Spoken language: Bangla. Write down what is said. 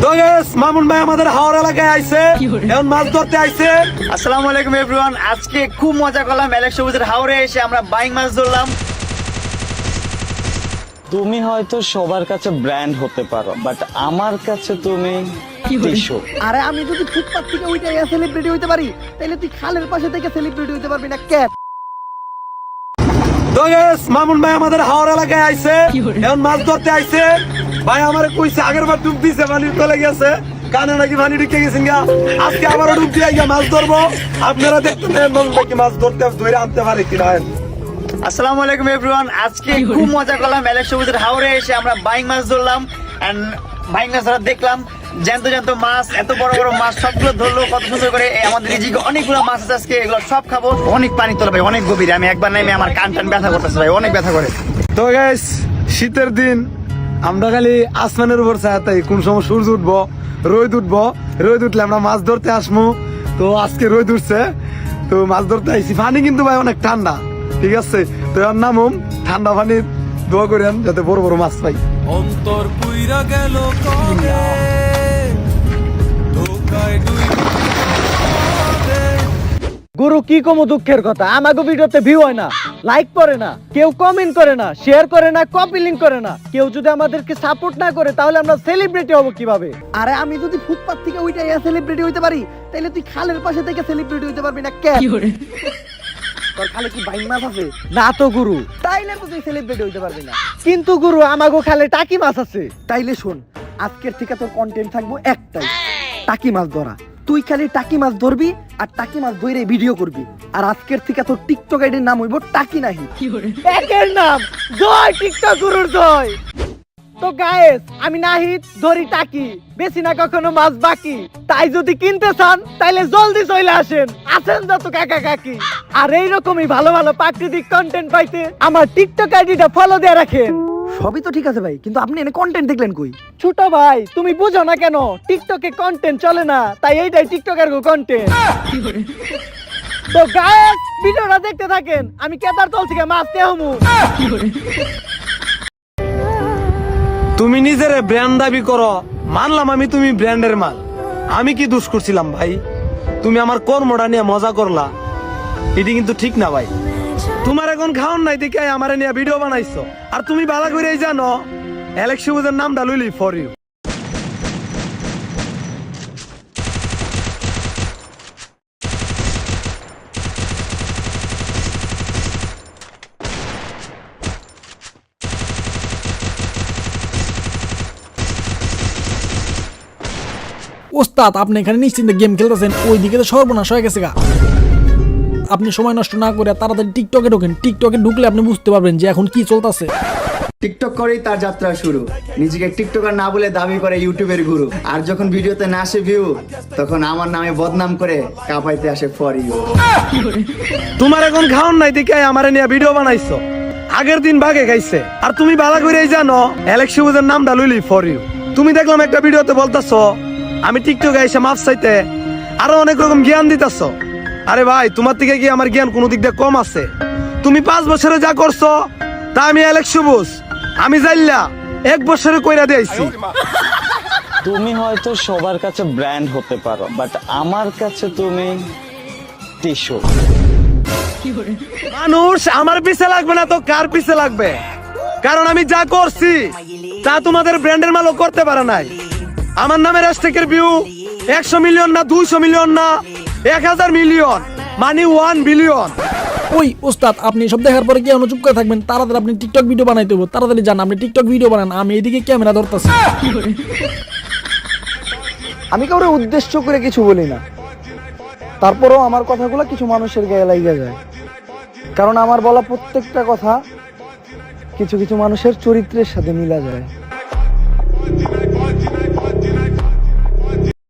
তো গাইস মামুন ভাই আমাদের হাওড় এলাকায় আইছে, এখন মাছ ধরতে আইছে। আসসালামু আলাইকুম এভরিওয়ান। আজকে খুব মজা করলাম। অ্যালেক্স সবুজের হাওরে এসে আমরা বাইং মাছ ধরলাম। তুমি হয়তো সবার কাছে ব্র্যান্ড হতে পারো, বাট আমার কাছে তুমি টিস্যু। আরে আমি যদি ফুটপাত থেকে ওইটা সেলিব্রিটি হইতে পারি, তাহলে তুই খালের পাশে থেকে সেলিব্রিটি হইতে পারবি না কে? তো গাইস মামুন ভাই আমাদের হাওড় এলাকায় আইছে, এখন মাছ ধরতে আইছে। ভাই আমারে কইছে আগের বার ডুব দিছে, পানি চলে গেছে, কানে নাকি পানি ঢুকে গেছে গা। আজকে আবারও ডুব দিয়ে গিয়ে মাছ ধরবো। আপনারা দেখতে মামুন ভাই কি মাছ ধরতে ধরে আনতে পারে কিনা। আসসালামু আলাইকুম এভরিওয়ান। আজকে খুব মজা করলাম। অ্যালেক্স সবুজের হাওরে এসে আমরা বাইং মাছ ধরলাম এন্ড বাইং মাছ ধরা দেখলাম। জ্যান্ত জ্যান্ত মাছ, এত বড় বড় মাছ সবগুলো ধরলো কত সুন্দর করে। আমাদের এদিকে অনেকগুলো মাছ আছে আজকে, এগুলো সব খাবো। অনেক পানি তোলা ভাই, অনেক গভীর। আমি একবার নেমে আমার কান টান ব্যথা করতেছে ভাই, অনেক ব্যথা করে। তো গাইস শীতের দিন আমরা খালি আসমানের উপর চাই কোন সময় সূর্য উঠবো, রোদ উঠবো, রোদ উঠলে আমরা মাছ ধরতে আসবো। তো আজকে রোদ উঠছে, তো মাছ ধরতে আইছি। পানি কিন্তু ভাই অনেক ঠান্ডা, ঠিক আছে? তো এর নামুম ঠান্ডা পানি দোয়া করেন যাতে বড় বড় মাছ পাই। অন্তর পুইরা গেল কবে ধোকায় দুই গুরু কি কমো দুঃখের কথা, আমাগো ভিডিওতে ভিউ হয় না, লাইক করে না, কেউ কমেন্ট করে না, শেয়ার করে না, কপি লিংক করে না। কেউ যদি আমাদেরকে সাপোর্ট না করে তাহলে আমরা সেলিব্রিটি হব কিভাবে? আরে আমি যদি ফুটপাত থেকে ওইটা সেলিব্রিটি হইতে পারি, তাহলে তুই খালের পাশে থেকে সেলিব্রিটি হইতে পারবি না কে? তোর খালে কি বাইং মাছ আছে? না তো গুরু, তাইলে তো তুই সেলিব্রিটি হইতে পারবি না। কিন্তু গুরু আমাগো খালে টাকি মাছ আছে। তাইলে শোন, আজকের থেকে তোর কন্টেন্ট থাকবো একটাই, টাকি মাছ ধরা। তুই খালি টাকি মাছ ধরবি আর টাকি মাছ ধরে ভিডিও করবি। আর আজকের থেকে তোর টিকটক আইডির নাম হইব টাকি নাহি। একের নাম জয় টিকটক গুরুর জয়। তো গায়েস আমি নাহিদ ধরি টাকি, বেশি না কখনো মাছ বাকি। তাই যদি কিনতে চান তাইলে জলদি চলে আসেন, আছেন যত কাকা কাকি। আর এইরকমই ভালো ভালো প্রাকৃতিক কন্টেন্ট পাইতে আমার টিকটক আইডিটা ফলো দিয়ে রাখেন। সবই তো ঠিক আছে ভাই, কিন্তু আপনি এনে কন্টেন্ট দেখলেন কই? ছোট ভাই তুমি বুঝো না কেন, টিকটকে কন্টেন্ট চলে না, তাই এইটাই টিকটকের কন্টেন্ট। তো গায়েস ভিডিওটা দেখতে থাকেন, আমি কেদার তল থেকে মাছ দেহমু। তুমি নিজের ব্র্যান্ড দাবি করো, মানলাম আমি তুমি ব্র্যান্ডের মাল। আমি কি দোষ করছিলাম ভাই? তুমি আমার কর্মটা নিয়ে মজা করলা, এটি কিন্তু ঠিক না ভাই। তোমার এখন খাওয়ান নাই দেখে আমার নিয়ে ভিডিও বানাইছো। আর তুমি ভালো করে জানো অ্যালেক্স সবুজের নামটা লইলি ফর ইউ। ওস্তাদ আপনি এখানে নিশ্চিন্তে গেম খেলতেছেন, ওইদিকে তো সর্বনাশ হয়ে গেছে গা। আপনি সময় নষ্ট না করে তাড়াতাড়ি টিকটকে ঢোকেন। টিকটকে ঢুকলে আপনি বুঝতে পারবেন যে এখন কি চলতেছে। টিকটক করেই তার যাত্রা শুরু। নিজেকে টিকটকার না বলে দাবি করে ইউটিউবের গুরু। আর যখন ভিডিওতে না আসে ভিউ, তখন আমার নামে বদনাম করে কাঁপাইতে আসে ফর ইউ। তোমার এখন খাওয়ান নাই দেখে আমার নিয়ে ভিডিও বানাইছো। আগের দিন বাগে গাইছে। আর তুমি ভালো করে জানো অ্যালেক্স সবুজের নামটা লইলি ফর ইউ। তুমি দেখলাম একটা ভিডিওতে বলতেছো আমি টিকটকে এসে মাপ চাইতে, আরো অনেক রকম জ্ঞান দিতেছো। আরে ভাই তোমার থেকে কি আমার জ্ঞান কোনো দিক দিয়ে কম আছে? তুমি 5 বছরে যা করছো তা আমি অ্যালেক্স সবুজ আমি জানলা 1 বছরে কইরা দিয়েছি। তুমি হয়তো সবার কাছে ব্র্যান্ড হতে পারো, বাট আমার কাছে তুমি টিস্যু। মানুষ আমার পিছে লাগবে না তো কার পিছে লাগবে? কারণ আমি যা করছি তা তোমাদের ব্র্যান্ডের মালও করতে পারে নাই। আমার নামের হ্যাশট্যাগের ভিউ 100 মিলিয়ন না, 200 মিলিয়ন না, 1000 মিলিয়ন, মানে 1 বিলিয়ন। ওই ওস্তাদ আপনি সব দেখার পরে কি এখনো চুপ করে থাকবেন? তাড়াতাড়ি আপনি টিকটক ভিডিও বানাইতে হবে, তাড়াতাড়ি যান আপনি টিকটক ভিডিও বানান, আমি এদিকে ক্যামেরা ধরতেছি। আমি কাউরে উদ্দেশ্য করে কিছু বলি না, তারপরেও আমার কথাগুলো কিছু মানুষের গায়ে লাগিয়ে যায়। কারণ আমার বলা প্রত্যেকটা কথা কিছু কিছু মানুষের চরিত্রের সাথে মিলা যায়।